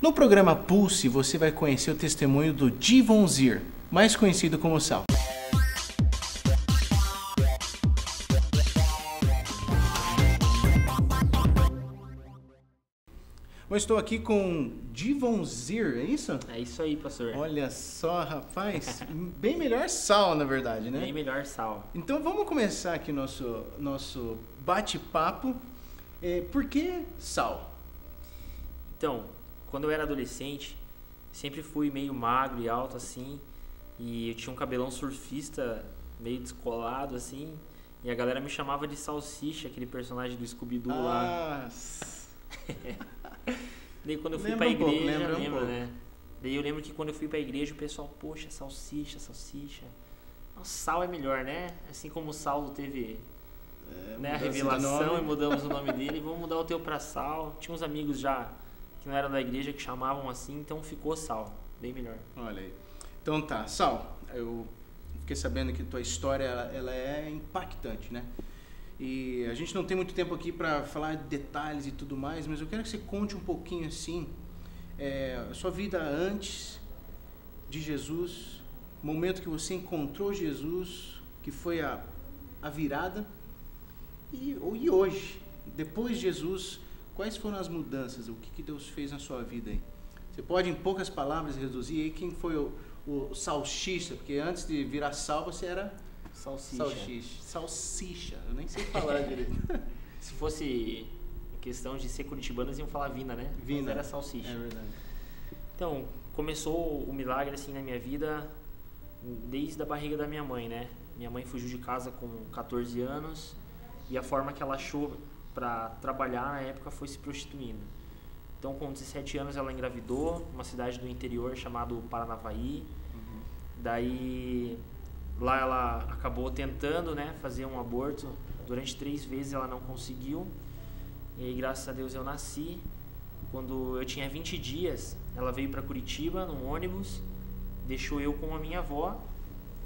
No programa Pulse, você vai conhecer o testemunho do Divon Zir, mais conhecido como Sal. Eu estou aqui com Divon Zir, é isso? É isso aí, pastor. Olha só, rapaz, bem melhor Sal, na verdade, né? Bem melhor Sal. Então vamos começar aqui nosso bate-papo. Por que Sal? Então, quando eu era adolescente, sempre fui meio magro e alto assim, e eu tinha um cabelão surfista meio descolado assim, e a galera me chamava de Salsicha, aquele personagem do Scooby-Doo lá. Daí quando eu fui pra igreja, lembra, né? Daí eu lembro que quando eu fui pra igreja, o pessoal, poxa, Salsicha, Salsicha. Não, Sal é melhor, né? Assim como o Saulo teve a revelação e mudamos o nome dele, vamos mudar o teu pra Sal. Tinha uns amigos já que não eram da igreja que chamavam assim, então ficou Sal, bem melhor. Olha aí. Então tá, Sal, eu fiquei sabendo que tua história ela é impactante, né? E a gente não tem muito tempo aqui para falar de detalhes e tudo mais, mas eu quero que você conte um pouquinho assim, a sua vida antes de Jesus, o momento que você encontrou Jesus, que foi a virada, e hoje, depois de Jesus, quais foram as mudanças, o que Deus fez na sua vida aí? Você pode em poucas palavras reduzir aí quem foi o salsicha, porque antes de virar Sal você era... Salsicha. Eu nem sei falar direito. Se fosse questão de ser curitibano, eles iam falar Vina, né? Vina. Mas era Salsicha. É verdade. Então, começou o milagre assim na minha vida desde a barriga da minha mãe, né? Minha mãe fugiu de casa com 14 anos e a forma que ela achou para trabalhar na época foi se prostituindo. Então, com 17 anos ela engravidou, numa cidade do interior chamada Paranavaí. Daí... lá ela acabou tentando, né, fazer um aborto. Durante 3 vezes ela não conseguiu. E aí, graças a Deus eu nasci. Quando eu tinha 20 dias, ela veio para Curitiba num ônibus, deixou eu com a minha avó,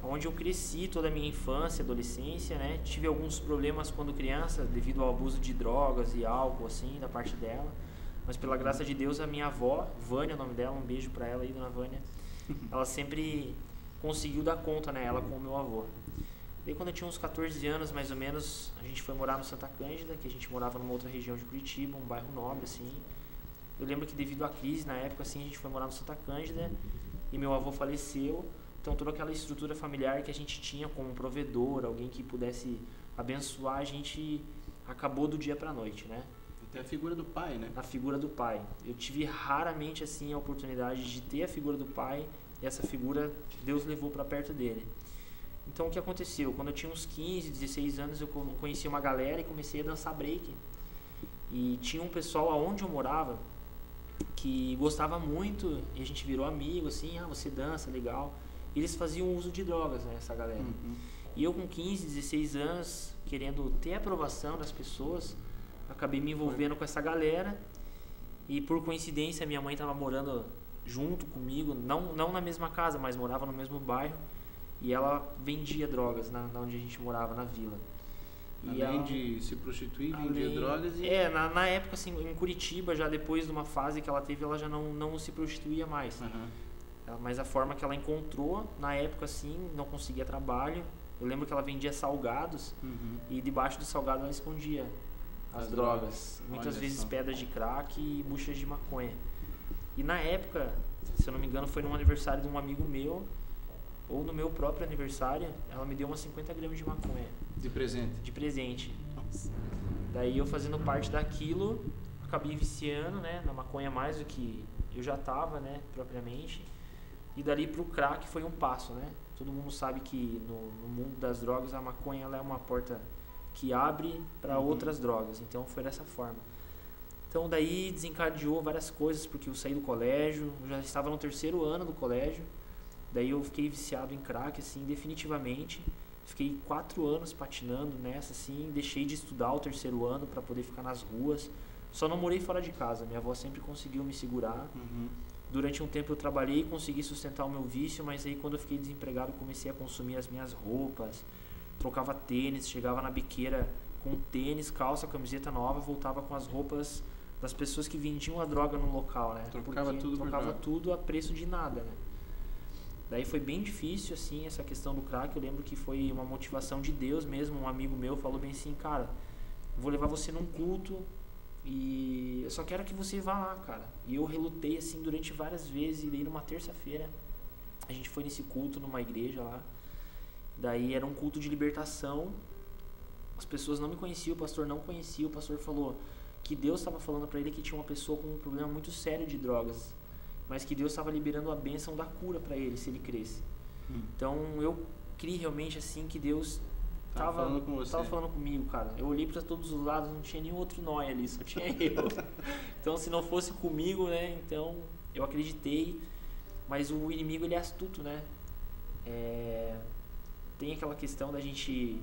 onde eu cresci toda a minha infância, adolescência, né? Tive alguns problemas quando criança, devido ao abuso de drogas e álcool, assim, da parte dela. Mas pela graça de Deus, a minha avó, Vânia, o nome dela, um beijo para ela aí, dona Vânia, ela sempre... conseguiu dar conta, né, ela com o meu avô. Daí quando eu tinha uns 14 anos, mais ou menos, a gente foi morar no Santa Cândida, que a gente morava numa outra região de Curitiba, um bairro nobre, assim. Eu lembro que devido à crise, na época, assim, a gente foi morar no Santa Cândida e meu avô faleceu. Então toda aquela estrutura familiar que a gente tinha como provedor, alguém que pudesse abençoar, a gente acabou do dia pra noite, né? Até a figura do pai, né? A figura do pai. Eu tive raramente, assim, a oportunidade de ter a figura do pai. E essa figura Deus levou para perto dele. Então o que aconteceu? Quando eu tinha uns 15, 16 anos, eu conheci uma galera e comecei a dançar break. E tinha um pessoal aonde eu morava que gostava muito e a gente virou amigo, assim, você dança, legal. E eles faziam uso de drogas, né, essa galera. E eu com 15, 16 anos, querendo ter a aprovação das pessoas, acabei me envolvendo com essa galera. E por coincidência minha mãe estava morando junto comigo, não na mesma casa, mas morava no mesmo bairro, e ela vendia drogas na onde a gente morava, na vila. Além de se prostituir, vendia drogas e... na época, assim, em Curitiba, já depois de uma fase que ela teve, ela já não se prostituía mais. Mas a forma que ela encontrou, na época, assim, não conseguia trabalho. Eu lembro que ela vendia salgados, e debaixo do salgado ela escondia as drogas. Muitas vezes pedras de crack e buchas de maconha. E na época, se eu não me engano, foi num aniversário de um amigo meu, ou no meu próprio aniversário, ela me deu umas 50 gramas de maconha. De presente? De presente. Nossa. Daí eu fazendo parte daquilo, acabei viciando, né, na maconha mais do que eu já tava, né, propriamente. E dali pro crack foi um passo, né. Todo mundo sabe que no mundo das drogas a maconha ela é uma porta que abre para outras drogas. Então foi dessa forma. Então daí desencadeou várias coisas, porque eu saí do colégio, eu já estava no 3º ano do colégio, daí eu fiquei viciado em crack, assim, definitivamente. Fiquei 4 anos patinando nessa, assim, deixei de estudar o 3º ano para poder ficar nas ruas. Só não morei fora de casa, minha avó sempre conseguiu me segurar. Durante um tempo eu trabalhei e consegui sustentar o meu vício, mas aí quando eu fiquei desempregado comecei a consumir as minhas roupas, trocava tênis, chegava na biqueira com tênis, calça, camiseta nova, voltava com as roupas das pessoas que vendiam a droga no local, né? Trocava porque tudo por trocava droga. tudo a preço de nada, né? Daí foi bem difícil, assim, essa questão do crack. Eu lembro que foi uma motivação de Deus mesmo. Um amigo meu falou bem assim, cara, vou levar você num culto e eu só quero que você vá lá, cara. E eu relutei, assim, durante várias vezes. E daí numa terça-feira a gente foi nesse culto numa igreja lá. Daí era um culto de libertação. As pessoas não me conheciam, o pastor não conhecia. O pastor falou que Deus estava falando para ele que tinha uma pessoa com um problema muito sério de drogas, mas que Deus estava liberando a bênção da cura para ele, se ele cresce. Então eu criei realmente assim que Deus estava falando comigo, cara. Eu olhei para todos os lados, não tinha nenhum outro nóia ali, só tinha eu. Então se não fosse comigo, né, então eu acreditei. Mas o inimigo, ele é astuto, né? Tem aquela questão da gente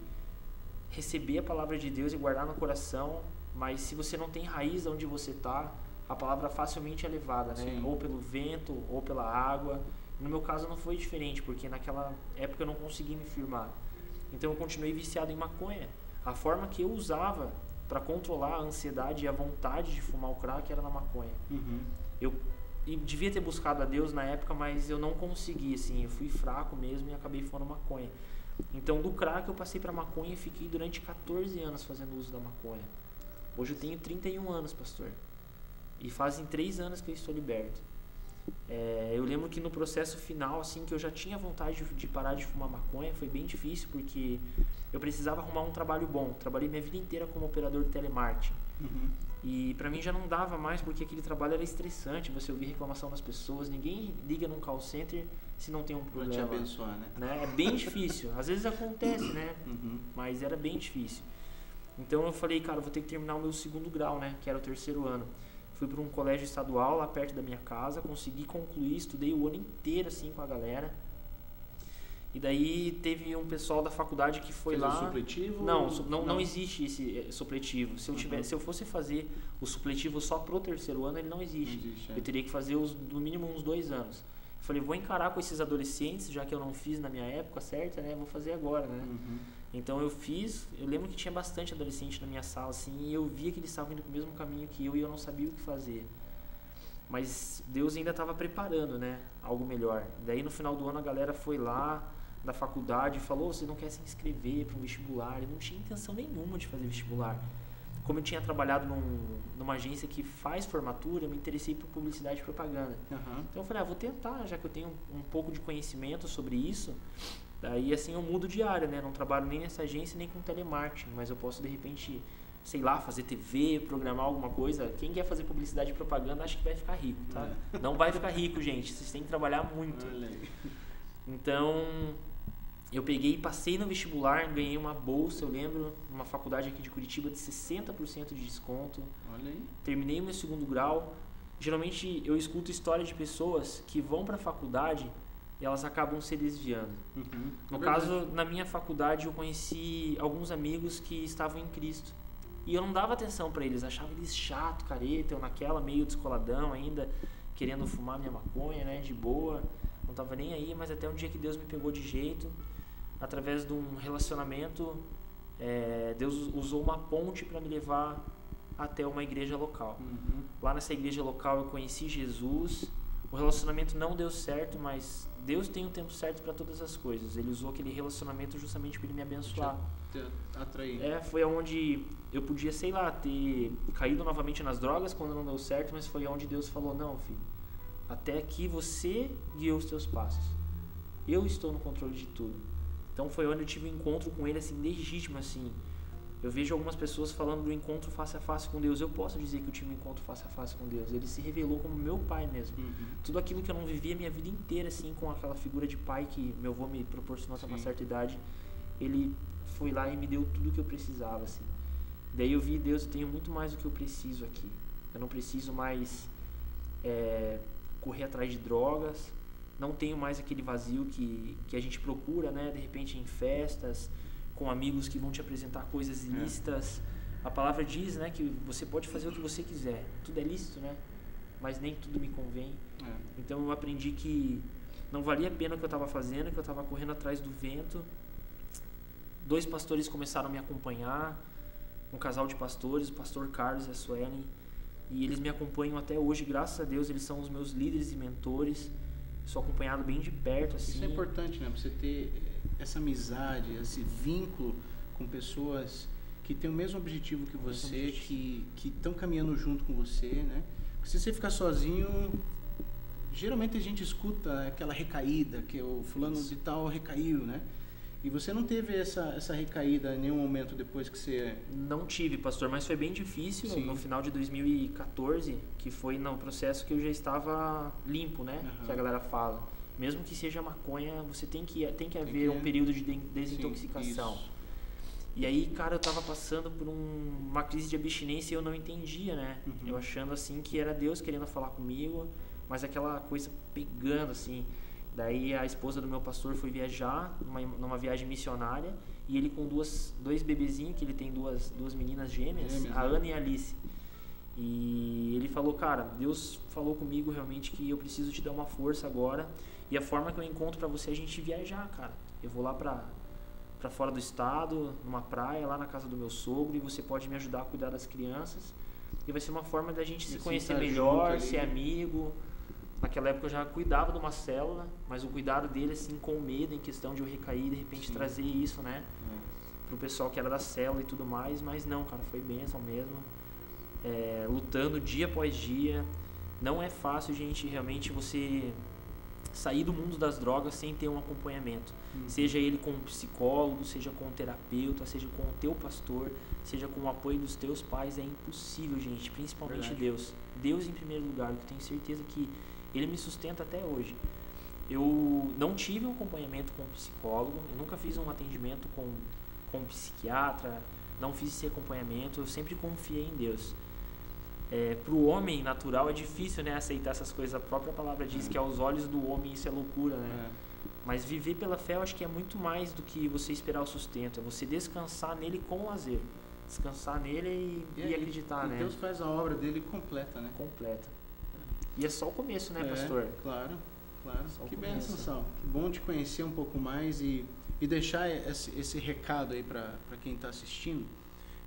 receber a palavra de Deus e guardar no coração, mas se você não tem raiz onde você está, a palavra facilmente é levada, né? Sim. Ou pelo vento, ou pela água. No meu caso não foi diferente, porque naquela época eu não consegui me firmar. Então eu continuei viciado em maconha. A forma que eu usava para controlar a ansiedade e a vontade de fumar o crack era na maconha. Eu devia ter buscado a Deus na época, mas eu não consegui, assim, eu fui fraco mesmo e acabei fumando maconha. Então do crack eu passei para maconha e fiquei durante 14 anos fazendo uso da maconha. Hoje eu tenho 31 anos, pastor. E fazem 3 anos que eu estou liberto. Eu lembro que no processo final, assim, que eu já tinha vontade de parar de fumar maconha, foi bem difícil porque eu precisava arrumar um trabalho bom. Trabalhei minha vida inteira como operador de telemarketing. E pra mim já não dava mais porque aquele trabalho era estressante. Você ouvir reclamação das pessoas, ninguém liga num call center se não tem um problema. Pra te abençoar, né? É bem difícil. Às vezes acontece, né? Mas era bem difícil. Então eu falei, cara, eu vou ter que terminar o meu 2º grau, né? Que era o 3º ano. Fui para um colégio estadual lá perto da minha casa, consegui concluir, estudei o ano inteiro assim com a galera. E daí teve um pessoal da faculdade que foi lá. Supletivo? Não existe esse supletivo. Se eu fosse fazer o supletivo só pro 3º ano, ele não existe. Eu teria que fazer no mínimo uns 2 anos. Eu falei, vou encarar com esses adolescentes, já que eu não fiz na minha época certa, né? Vou fazer agora, né? Então eu fiz, eu lembro que tinha bastante adolescente na minha sala, assim, e eu via que eles estavam indo pro mesmo caminho que eu e eu não sabia o que fazer. Mas Deus ainda estava preparando, né? Algo melhor. Daí no final do ano a galera foi lá da faculdade e falou, você não quer se inscrever para um vestibular? Eu não tinha intenção nenhuma de fazer vestibular. Como eu tinha trabalhado numa agência que faz formatura, eu me interessei por publicidade e propaganda. Então eu falei, vou tentar, já que eu tenho um pouco de conhecimento sobre isso. Daí assim eu mudo de área, né? Não trabalho nem nessa agência nem com telemarketing, mas eu posso de repente, sei lá, fazer TV, programar alguma coisa. Quem quer fazer publicidade e propaganda acha que vai ficar rico, tá? Não vai ficar rico, gente. Vocês têm que trabalhar muito. Então eu peguei e passei no vestibular, ganhei uma bolsa, eu lembro, numa faculdade aqui de Curitiba de 60% de desconto. Olha aí. Terminei o meu 2º grau. Geralmente eu escuto histórias de pessoas que vão para a faculdade e elas acabam se desviando. No caso, na minha faculdade eu conheci alguns amigos que estavam em Cristo. E eu não dava atenção para eles, achava eles chato, careta, eu naquela meio descoladão ainda, querendo fumar minha maconha, né, de boa. Não tava nem aí, mas até um dia que Deus me pegou de jeito, através de um relacionamento, Deus usou uma ponte para me levar até uma igreja local. Lá nessa igreja local eu conheci Jesus. O relacionamento não deu certo, mas Deus tem um tempo certo para todas as coisas. Ele usou aquele relacionamento justamente para ele me abençoar. Atrair. Foi onde eu podia, sei lá, ter caído novamente nas drogas quando não deu certo, mas foi onde Deus falou, não, filho, até aqui você guiou os teus passos. Eu estou no controle de tudo. Então foi onde eu tive um encontro com ele, assim, legítimo, assim. Eu vejo algumas pessoas falando do encontro face a face com Deus. Eu posso dizer que eu tive um encontro face a face com Deus. Ele se revelou como meu pai mesmo. Tudo aquilo que eu não vivia minha vida inteira, assim, com aquela figura de pai que meu avô me proporcionou até uma certa idade, ele foi lá e me deu tudo o que eu precisava, assim. Daí eu vi, Deus, eu tenho muito mais do que eu preciso aqui. Eu não preciso mais correr atrás de drogas. Não tenho mais aquele vazio que a gente procura, né? De repente em festas, com amigos que vão te apresentar coisas ilícitas. A palavra diz, né, que você pode fazer o que você quiser. Tudo é lícito, né? Mas nem tudo me convém. Então eu aprendi que não valia a pena o que eu estava fazendo, que eu estava correndo atrás do vento. 2 pastores começaram a me acompanhar, um casal de pastores, o pastor Carlos e a Suelen. E eles me acompanham até hoje, graças a Deus, eles são os meus líderes e mentores. Sou acompanhado bem de perto, assim. Isso é importante, né? Pra você ter essa amizade, esse vínculo com pessoas que têm o mesmo objetivo que você, que estão caminhando junto com você, né? Porque se você ficar sozinho, geralmente a gente escuta aquela recaída, que o fulano de tal recaiu, né? E você não teve essa recaída em nenhum momento depois que você... Não tive, pastor, mas foi bem difícil. Sim. No final de 2014, que foi no processo que eu já estava limpo, né? Que a galera fala. Mesmo que seja maconha, você tem que haver um período de desintoxicação. Sim, e aí, cara, eu tava passando por uma crise de abstinência e eu não entendia, né? Eu achando assim que era Deus querendo falar comigo, mas aquela coisa pegando assim. Daí a esposa do meu pastor foi viajar numa viagem missionária e ele com dois bebezinhos, que ele tem duas meninas gêmeas, a Ana e a Alice. E ele falou, cara, Deus falou comigo realmente que eu preciso te dar uma força agora, e a forma que eu encontro pra você é a gente viajar, cara. Eu vou lá pra fora do estado, numa praia, lá na casa do meu sogro, e você pode me ajudar a cuidar das crianças. E vai ser uma forma da gente se conhecer melhor, ser amigo. Naquela época eu já cuidava de uma célula, mas o cuidado dele, assim, com medo em questão de eu recair, de repente trazer isso, né? Pro pessoal que era da célula e tudo mais, mas não, cara, foi bênção mesmo. Lutando dia após dia. Não é fácil, gente, realmente você sair do mundo das drogas sem ter um acompanhamento. Seja ele com um psicólogo, seja com um terapeuta, seja com o teu pastor, seja com o apoio dos teus pais, é impossível, gente, principalmente Deus. Deus em primeiro lugar, eu tenho certeza que Ele me sustenta até hoje. Eu não tive um acompanhamento com um psicólogo, eu nunca fiz um atendimento com um psiquiatra, não fiz esse acompanhamento, eu sempre confiei em Deus. Para o homem natural é difícil, né, aceitar essas coisas. A própria palavra diz que aos olhos do homem isso é loucura, né? Mas viver pela fé eu acho que é muito mais do que você esperar o sustento, é você descansar nele com lazer. Descansar nele e acreditar, né? Deus faz a obra dele completa, né? Completa. E é só o começo, né, pastor? Claro. Só Que bênção, Sal. Que bom te conhecer um pouco mais e deixar esse recado aí para quem está assistindo,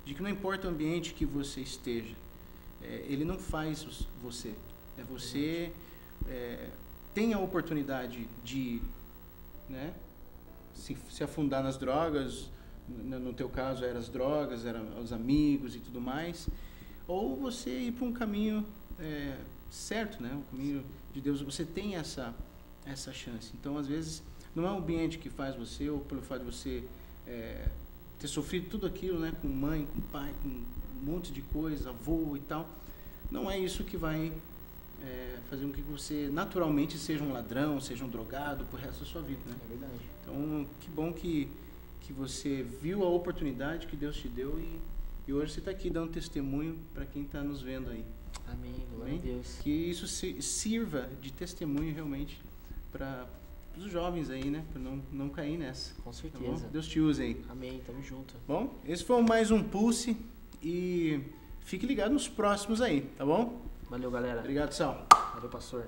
de que não importa o ambiente que você esteja, ele não faz você. Você tem a oportunidade de, né, se afundar nas drogas, no teu caso eram as drogas, eram os amigos e tudo mais, ou você ir para um caminho certo, né? O caminho de Deus. Você tem essa chance. Então, às vezes, não é o ambiente que faz você, ou pelo fato de você ter sofrido tudo aquilo, né? Com mãe, com pai, com um monte de coisa, avô e tal. Não é isso que vai fazer com que você naturalmente seja um ladrão, seja um drogado pro resto da sua vida, né? É verdade. Então, que bom que você viu a oportunidade que Deus te deu e hoje você está aqui dando testemunho para quem está nos vendo aí. Amém, glória a Deus. Que isso sirva de testemunho realmente para os jovens aí, né? Para não cair nessa. Com certeza. Tá bom? Deus te use aí. Amém, tamo junto. Bom, esse foi mais um Pulse e fique ligado nos próximos aí, tá bom? Valeu, galera. Obrigado, Sal. Valeu, pastor.